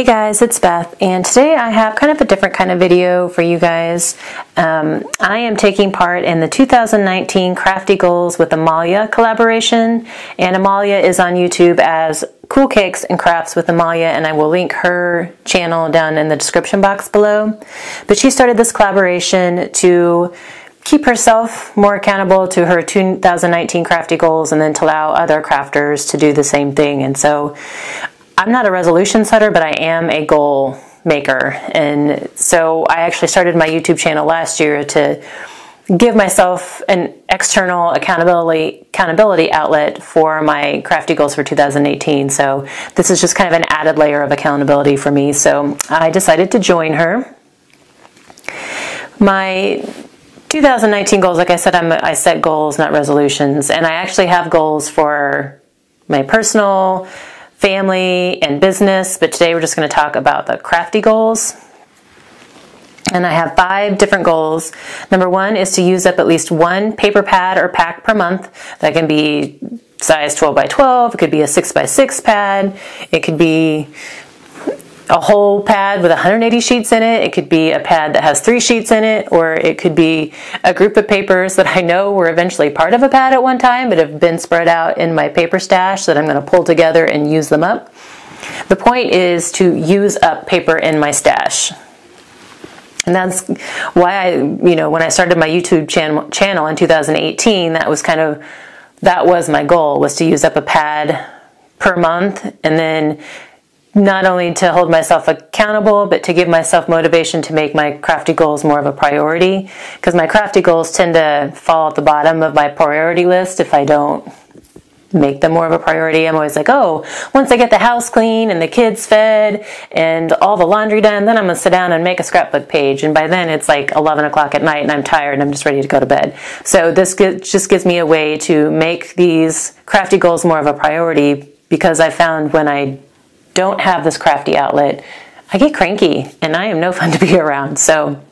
Hey guys, it's Beth, and today I have kind of a different kind of video for you guys. I am taking part in the 2019 Crafty Goals with Amalia collaboration, and Amalia is on YouTube as Cool Cakes and Crafts with Amalia, and I will link her channel down in the description box below. But she started this collaboration to keep herself more accountable to her 2019 Crafty Goals and then to allow other crafters to do the same thing. And so I'm not a resolution setter, but I am a goal maker. And so I actually started my YouTube channel last year to give myself an external accountability outlet for my crafty goals for 2018. So this is just kind of an added layer of accountability for me. So I decided to join her. My 2019 goals, like I said, I set goals, not resolutions. And I actually have goals for my personal, family, and business, but today we're just going to talk about the crafty goals. And I have 5 different goals. Number 1 is to use up at least 1 paper pad or pack per month. That can be size 12 by 12, it could be a 6 by 6 pad, it could be a whole pad with 180 sheets in it, it could be a pad that has 3 sheets in it, or it could be a group of papers that I know were eventually part of a pad at one time but have been spread out in my paper stash that I'm going to pull together and use them up. The point is to use up paper in my stash. And that's why when I started my YouTube channel in 2018, that was my goal, was to use up a pad per month, and then not only to hold myself accountable, but to give myself motivation to make my crafty goals more of a priority, because my crafty goals tend to fall at the bottom of my priority list if I don't make them more of a priority. I'm always like, oh, once I get the house clean and the kids fed and all the laundry done, then I'm going to sit down and make a scrapbook page. And by then it's like 11 o'clock at night and I'm tired and I'm just ready to go to bed. So this just gives me a way to make these crafty goals more of a priority, because I found when I don't have this crafty outlet, I get cranky and I am no fun to be around. So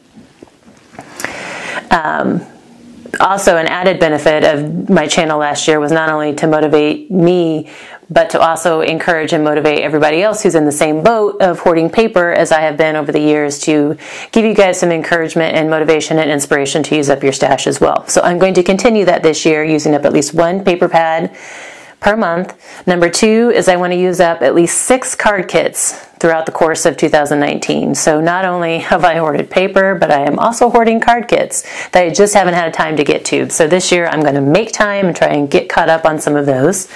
also an added benefit of my channel last year was not only to motivate me, but to also encourage and motivate everybody else who's in the same boat of hoarding paper as I have been over the years, to give you guys some encouragement and motivation and inspiration to use up your stash as well. So I'm going to continue that this year, using up at least 1 paper pad per month. Number 2 is I want to use up at least 6 card kits throughout the course of 2019. So not only have I hoarded paper, but I am also hoarding card kits that I just haven't had time to get to. So this year I'm going to make time and try and get caught up on some of those.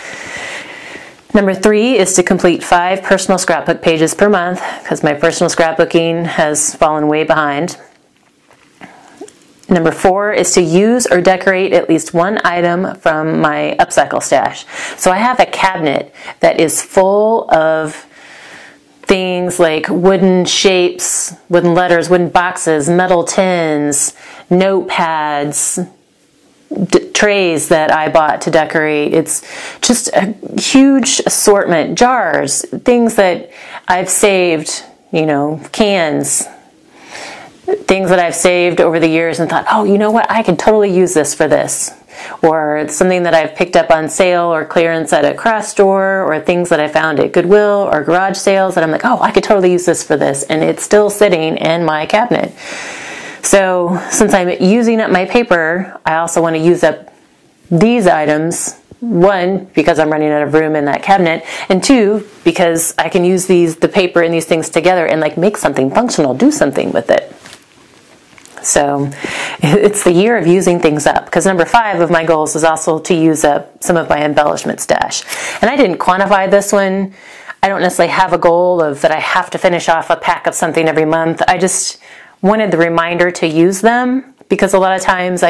Number 3 is to complete 5 personal scrapbook pages per month, because my personal scrapbooking has fallen way behind. Number 4 is to use or decorate at least 1 item from my upcycle stash. So I have a cabinet that is full of things like wooden shapes, wooden letters, wooden boxes, metal tins, notepads, trays that I bought to decorate. It's just a huge assortment, jars, things that I've saved, cans, things that I've saved over the years and thought, oh, you know what, I could totally use this for this. Or something that I've picked up on sale or clearance at a craft store, or things that I found at Goodwill or garage sales that I'm like, oh, I could totally use this for this, and it's still sitting in my cabinet. So since I'm using up my paper, I also want to use up these items. 1, because I'm running out of room in that cabinet, and 2, because I can use the paper and these things together and like make something functional, do something with it. So it's the year of using things up, because number 5 of my goals is also to use up some of my embellishment stash. And I didn't quantify this one. I don't necessarily have a goal of that I have to finish off a pack of something every month. I just wanted the reminder to use them, because a lot of times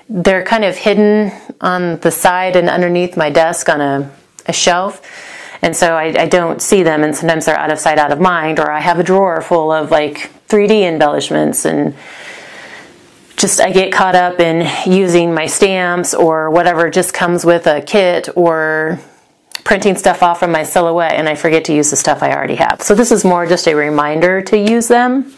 they're kind of hidden on the side and underneath my desk on a shelf. And so I don't see them, and sometimes they're out of sight, out of mind, or I have a drawer full of like 3D embellishments, and just I get caught up in using my stamps or whatever just comes with a kit, or printing stuff off from my silhouette, and I forget to use the stuff I already have. So this is more just a reminder to use them.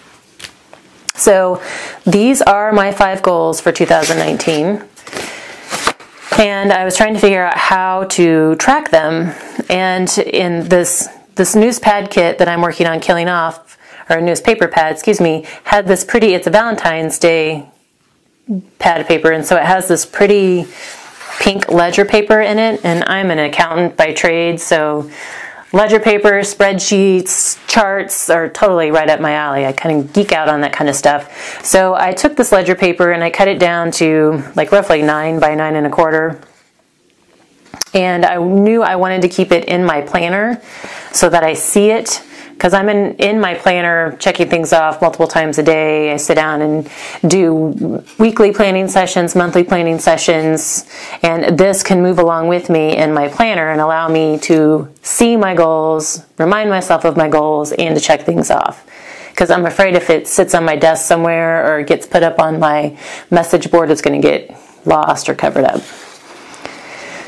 So these are my 5 goals for 2019. And I was trying to figure out how to track them. And in this this newspaper kit that I'm working on killing off, or newspaper pad, excuse me, had this pretty, it's a Valentine's Day pad paper, and so it has this pretty pink ledger paper in it, and I'm an accountant by trade, so ledger paper, spreadsheets, charts are totally right up my alley. I kind of geek out on that kind of stuff. So I took this ledger paper and I cut it down to like roughly 9 by 9 1/4. And I knew I wanted to keep it in my planner so that I see it, because I'm in my planner checking things off multiple times a day. I sit down and do weekly planning sessions, monthly planning sessions, and this can move along with me in my planner and allow me to see my goals, remind myself of my goals, and to check things off. Because I'm afraid if it sits on my desk somewhere or gets put up on my message board, it's going to get lost or covered up.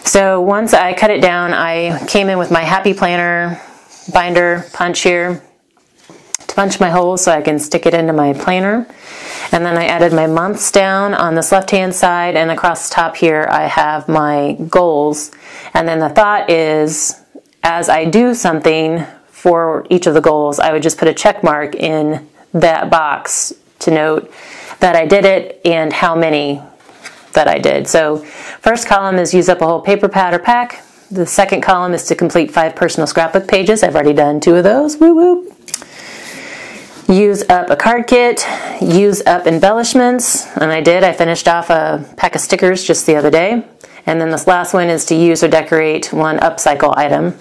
So once I cut it down, I came in with my Happy Planner binder punch here to punch my holes so I can stick it into my planner. And then I added my months down on this left hand side, and across the top here I have my goals. And then the thought is, as I do something for each of the goals, I would just put a check mark in that box to note that I did it and how many that I did. So first column is use up a whole paper pad or pack. The second column is to complete 5 personal scrapbook pages. I've already done 2 of those. Woo woo. Use up a card kit. Use up embellishments. And I did. I finished off a pack of stickers just the other day. And then this last one is to use or decorate 1 upcycle item.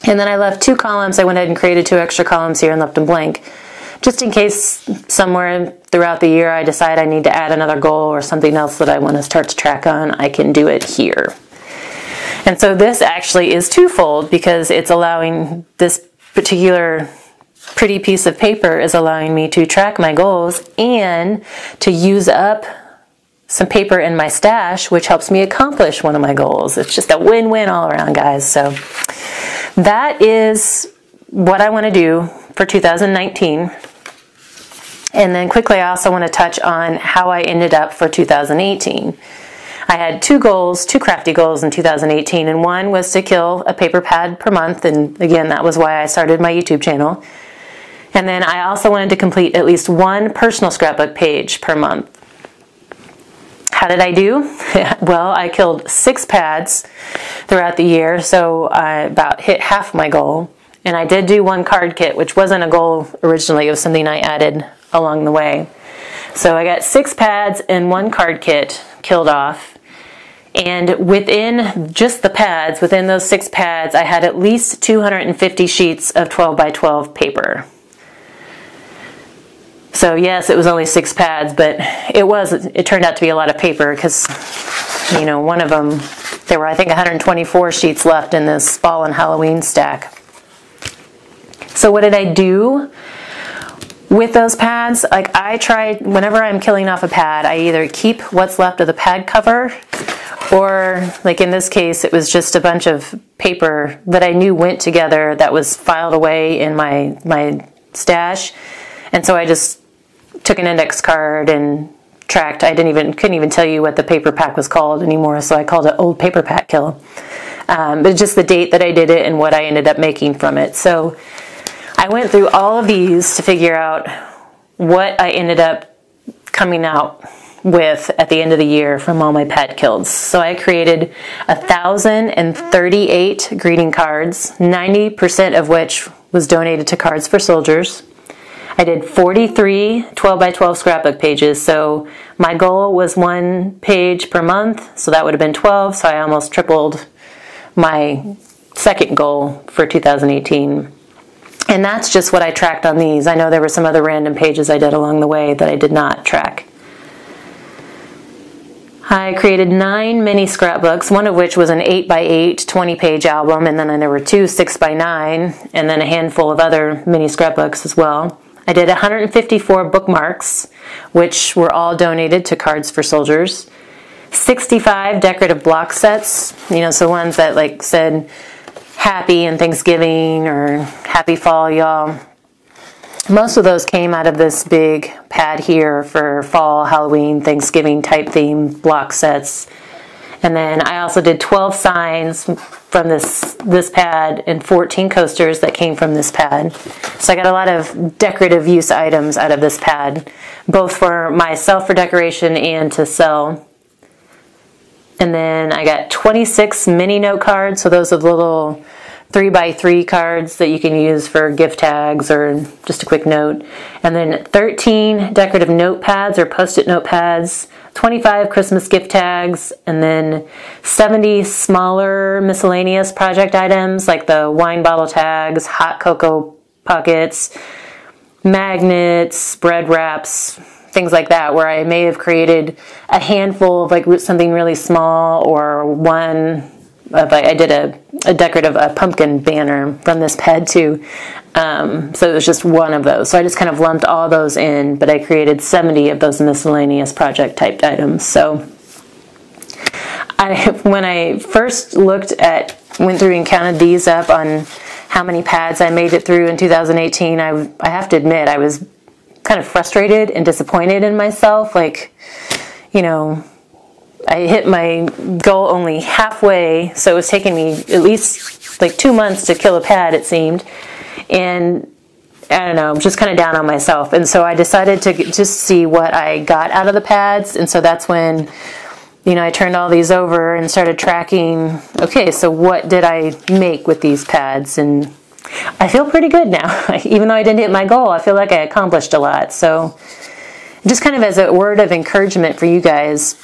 And then I left 2 columns. I went ahead and created 2 extra columns here and left them blank, just in case somewhere throughout the year I decide I need to add another goal or something else that I want to start to track on. I can do it here. And so this actually is twofold, because it's allowing, this particular pretty piece of paper is allowing me to track my goals and to use up some paper in my stash, which helps me accomplish one of my goals. It's just a win-win all around, guys. So that is what I want to do for 2019. And then quickly, I also want to touch on how I ended up for 2018. I had 2 goals, 2 crafty goals in 2018, and one was to kill a paper pad per month, and again, that was why I started my YouTube channel. And then I also wanted to complete at least 1 personal scrapbook page per month. How did I do? Well, I killed 6 pads throughout the year, so I about hit half my goal. And I did do 1 card kit, which wasn't a goal originally, it was something I added along the way. So I got 6 pads and 1 card kit killed off. And within just the pads, within those 6 pads, I had at least 250 sheets of 12 by 12 paper. So yes, it was only 6 pads, but it turned out to be a lot of paper, because, you know, one of them, there were I think 124 sheets left in this fall and Halloween stack. So what did I do with those pads? Like, I try, whenever I'm killing off a pad, I either keep what's left of the pad cover, or like in this case, it was just a bunch of paper that I knew went together that was filed away in my stash. And so I just took an index card and tracked. I couldn't even tell you what the paper pack was called anymore, so I called it Old Paper Pack Kill. But just the date that I did it and what I ended up making from it. So I went through all of these to figure out what I ended up coming out with at the end of the year from all my pad kills. So I created 1,038 greeting cards, 90% of which was donated to Cards for Soldiers. I did 43 12 by 12 scrapbook pages, so my goal was 1 page per month, so that would have been 12, so I almost tripled my second goal for 2018. And that's just what I tracked on these. I know there were some other random pages I did along the way that I did not track. I created 9 mini scrapbooks, one of which was an 8 by 8 20-page album, and then there were 2 6 by 9, and then a handful of other mini scrapbooks as well. I did 154 bookmarks, which were all donated to Cards for Soldiers. 65 decorative block sets, you know, so ones that like said Happy and Thanksgiving or Happy Fall, y'all. Most of those came out of this big pad here for fall, Halloween, Thanksgiving type theme block sets. And then I also did 12 signs from this pad and 14 coasters that came from this pad. So I got a lot of decorative use items out of this pad, both for myself for decoration and to sell. And then I got 26 mini note cards. So those are the little 3x3 cards that you can use for gift tags or just a quick note. And then 13 decorative notepads or post-it notepads, 25 Christmas gift tags, and then 70 smaller miscellaneous project items like the wine bottle tags, hot cocoa pockets, magnets, bread wraps, things like that, where I may have created a handful of like something really small, or one of, I did a decorative pumpkin banner from this pad too. So it was just one of those. So I just kind of lumped all those in, but I created 70 of those miscellaneous project typed items. So when I first went through and counted these up on how many pads I made it through in 2018, I have to admit I was kind of frustrated and disappointed in myself. Like, you know, I hit my goal only halfway, so it was taking me at least like 2 months to kill a pad, it seemed. And I don't know, just kind of down on myself. And so I decided to just see what I got out of the pads. And so that's when, you know, I turned all these over and started tracking, okay, so what did I make with these pads? And I feel pretty good now. Even though I didn't hit my goal, I feel like I accomplished a lot. So just kind of as a word of encouragement for you guys,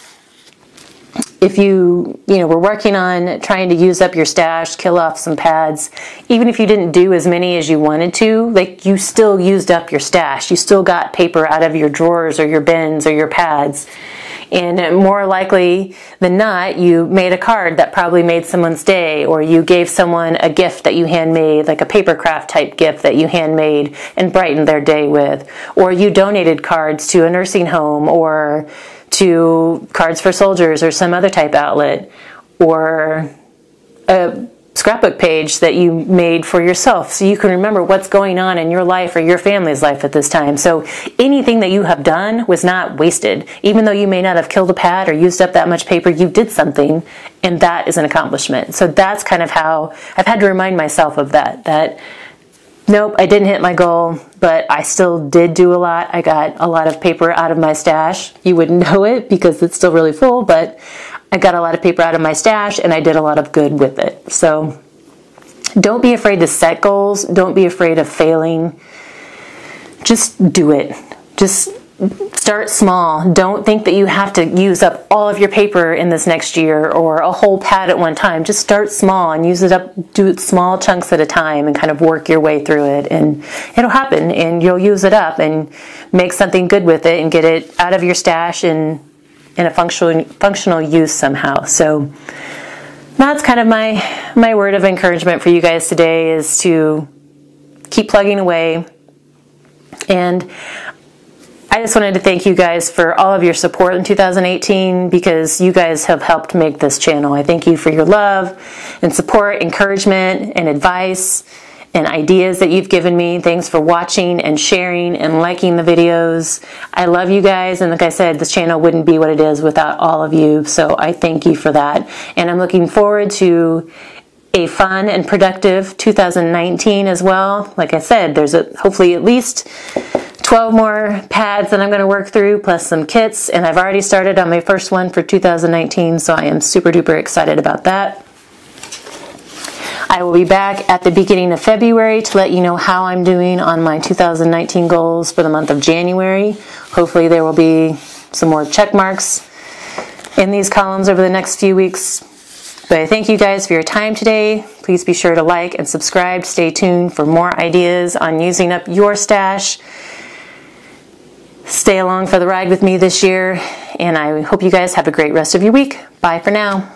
if you were working on trying to use up your stash, kill off some pads, even if you didn't do as many as you wanted to, like, you still used up your stash. You still got paper out of your drawers or your bins or your pads. And more likely than not, you made a card that probably made someone's day, or you gave someone a gift that you handmade, like a paper craft type gift that you handmade and brightened their day with, or you donated cards to a nursing home, or to Cards for Soldiers or some other type outlet, or a scrapbook page that you made for yourself so you can remember what's going on in your life or your family's life at this time. So anything that you have done was not wasted. Even though you may not have killed a pad or used up that much paper, you did something, and that is an accomplishment. So that's kind of how I've had to remind myself of that nope, I didn't hit my goal, but I still did do a lot. I got a lot of paper out of my stash. You wouldn't know it because it's still really full, but I got a lot of paper out of my stash and I did a lot of good with it. So don't be afraid to set goals. Don't be afraid of failing. Just do it. Just start small. Don't think that you have to use up all of your paper in this next year or a whole pad at one time. Just start small and use it up, do it small chunks at a time and kind of work your way through it, and it'll happen and you'll use it up and make something good with it and get it out of your stash and in a functional use somehow. So that's kind of my word of encouragement for you guys today, is to keep plugging away. And I just wanted to thank you guys for all of your support in 2018, because you guys have helped make this channel. I thank you for your love and support, encouragement and advice and ideas that you've given me. Thanks for watching and sharing and liking the videos. I love you guys, and like I said, this channel wouldn't be what it is without all of you, so I thank you for that. And I'm looking forward to a fun and productive 2019 as well. Like I said, there's hopefully at least 12 more pads that I'm going to work through, plus some kits, and I've already started on my first one for 2019, so I am super duper excited about that. I will be back at the beginning of February to let you know how I'm doing on my 2019 goals for the month of January. Hopefully there will be some more check marks in these columns over the next few weeks. But I thank you guys for your time today. Please be sure to like and subscribe. Stay tuned for more ideas on using up your stash. Stay along for the ride with me this year, and I hope you guys have a great rest of your week. Bye for now.